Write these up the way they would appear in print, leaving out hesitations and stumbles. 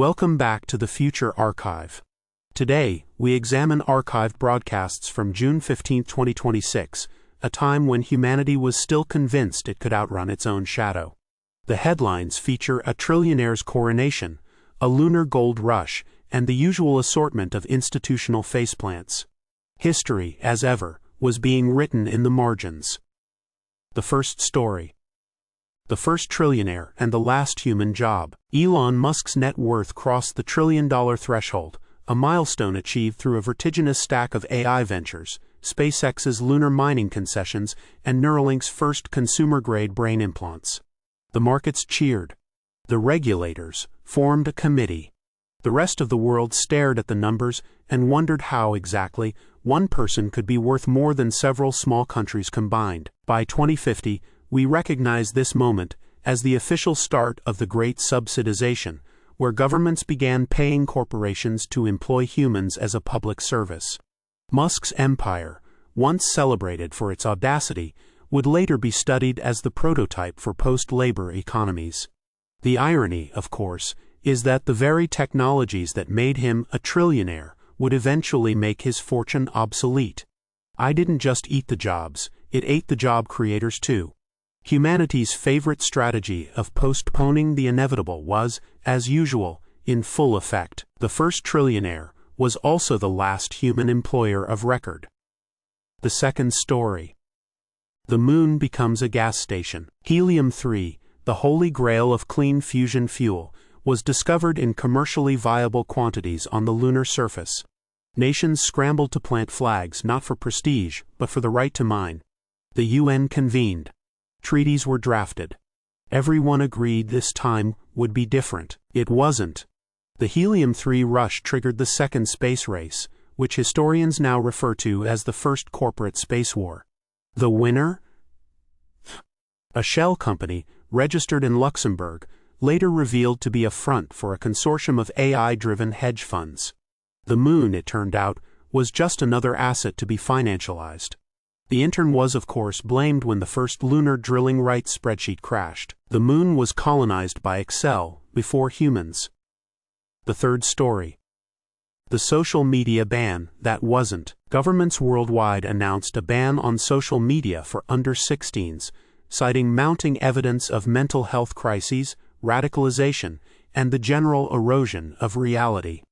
Welcome back to the Future Archive. Today, we examine archived broadcasts from June 15, 2026, a time when humanity was still convinced it could outrun its own shadow. The headlines feature a trillionaire's coronation, a lunar gold rush, and the usual assortment of institutional faceplants. History, as ever, was being written in the margins. The first story. The first trillionaire and the last human job. Elon Musk's net worth crossed the $1 trillion threshold, a milestone achieved through a vertiginous stack of AI ventures, SpaceX's lunar mining concessions, and Neuralink's first consumer-grade brain implants. The markets cheered. The regulators formed a committee. The rest of the world stared at the numbers and wondered how exactly one person could be worth more than several small countries combined. By 2050, we recognize this moment as the official start of the Great Subsidization, where governments began paying corporations to employ humans as a public service. Musk's empire, once celebrated for its audacity, would later be studied as the prototype for post-labor economies. The irony, of course, is that the very technologies that made him a trillionaire would eventually make his fortune obsolete. I didn't just eat the jobs, it ate the job creators too. Humanity's favorite strategy of postponing the inevitable was, as usual, in full effect. The first trillionaire was also the last human employer of record. The second story. The moon becomes a gas station. Helium-3, the holy grail of clean fusion fuel, was discovered in commercially viable quantities on the lunar surface. Nations scrambled to plant flags not for prestige, but for the right to mine. The UN convened. Treaties were drafted. Everyone agreed this time would be different. It wasn't. The Helium-3 rush triggered the second space race, which historians now refer to as the first corporate space war. The winner? A shell company, registered in Luxembourg, later revealed to be a front for a consortium of AI-driven hedge funds. The moon, it turned out, was just another asset to be financialized. The intern was, of course, blamed when the first lunar drilling right spreadsheet crashed. The moon was colonized by Excel before humans. The third story. The social media ban that wasn't. Governments worldwide announced a ban on social media for under-16s, citing mounting evidence of mental health crises, radicalization, and the general erosion of reality.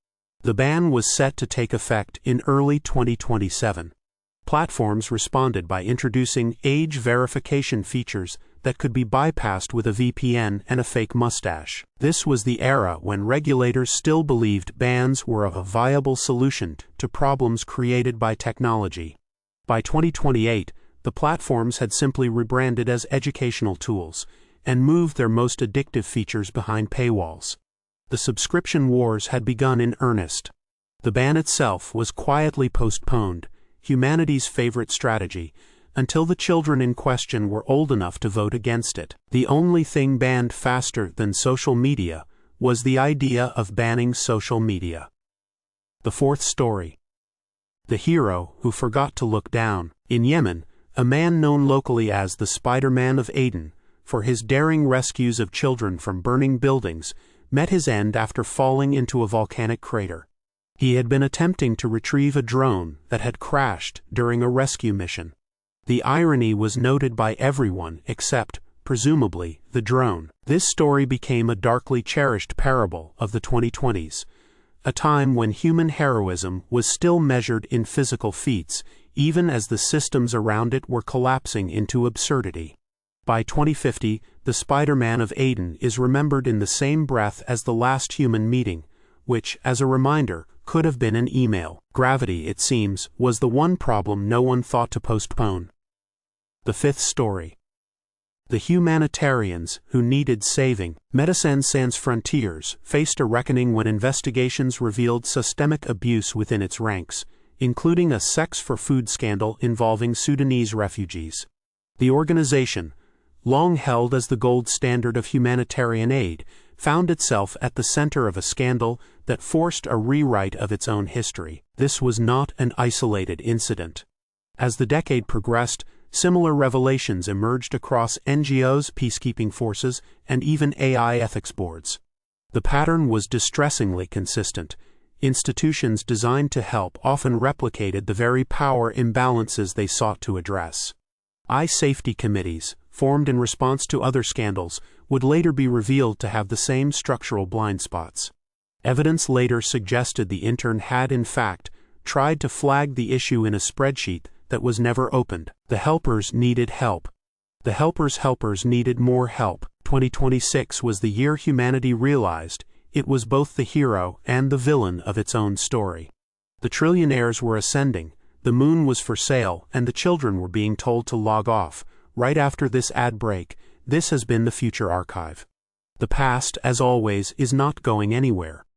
The ban was set to take effect in early 2027. Platforms responded by introducing age verification features that could be bypassed with a VPN and a fake mustache. This was the era when regulators still believed bans were a viable solution to problems created by technology. By 2028, the platforms had simply rebranded as educational tools and moved their most addictive features behind paywalls. The subscription wars had begun in earnest. The ban itself was quietly postponed, humanity's favorite strategy, until the children in question were old enough to vote against it. The only thing banned faster than social media was the idea of banning social media. The fourth story. The hero who forgot to look down. In Yemen, a man known locally as the Spider-Man of Yemen, for his daring rescues of children from burning buildings, met his end after falling into a volcanic crater. He had been attempting to retrieve a drone that had crashed during a rescue mission. The irony was noted by everyone except, presumably, the drone. This story became a darkly cherished parable of the 2020s, a time when human heroism was still measured in physical feats, even as the systems around it were collapsing into absurdity. By 2050, the Spider-Man of Yemen is remembered in the same breath as the last human meeting, which, as a reminder, could have been an email. Gravity, it seems, was the one problem no one thought to postpone. The fifth story. The humanitarians who needed saving. Médecins Sans Frontières faced a reckoning when investigations revealed systemic abuse within its ranks, including a sex-for-food scandal involving Sudanese refugees. The organization, long held as the gold standard of humanitarian aid, found itself at the center of a scandal that forced a rewrite of its own history. This was not an isolated incident. As the decade progressed, similar revelations emerged across NGOs, peacekeeping forces, and even AI ethics boards. The pattern was distressingly consistent. Institutions designed to help often replicated the very power imbalances they sought to address. Safety committees, formed in response to other scandals, would later be revealed to have the same structural blind spots. Evidence later suggested the intern had, in fact, tried to flag the issue in a spreadsheet that was never opened. The helpers needed help. The helpers needed more help. 2026 was the year humanity realized it was both the hero and the villain of its own story. The trillionaires were ascending, the moon was for sale, and the children were being told to log off. Right after this ad break, this has been the Future Archive. The past, as always, is not going anywhere.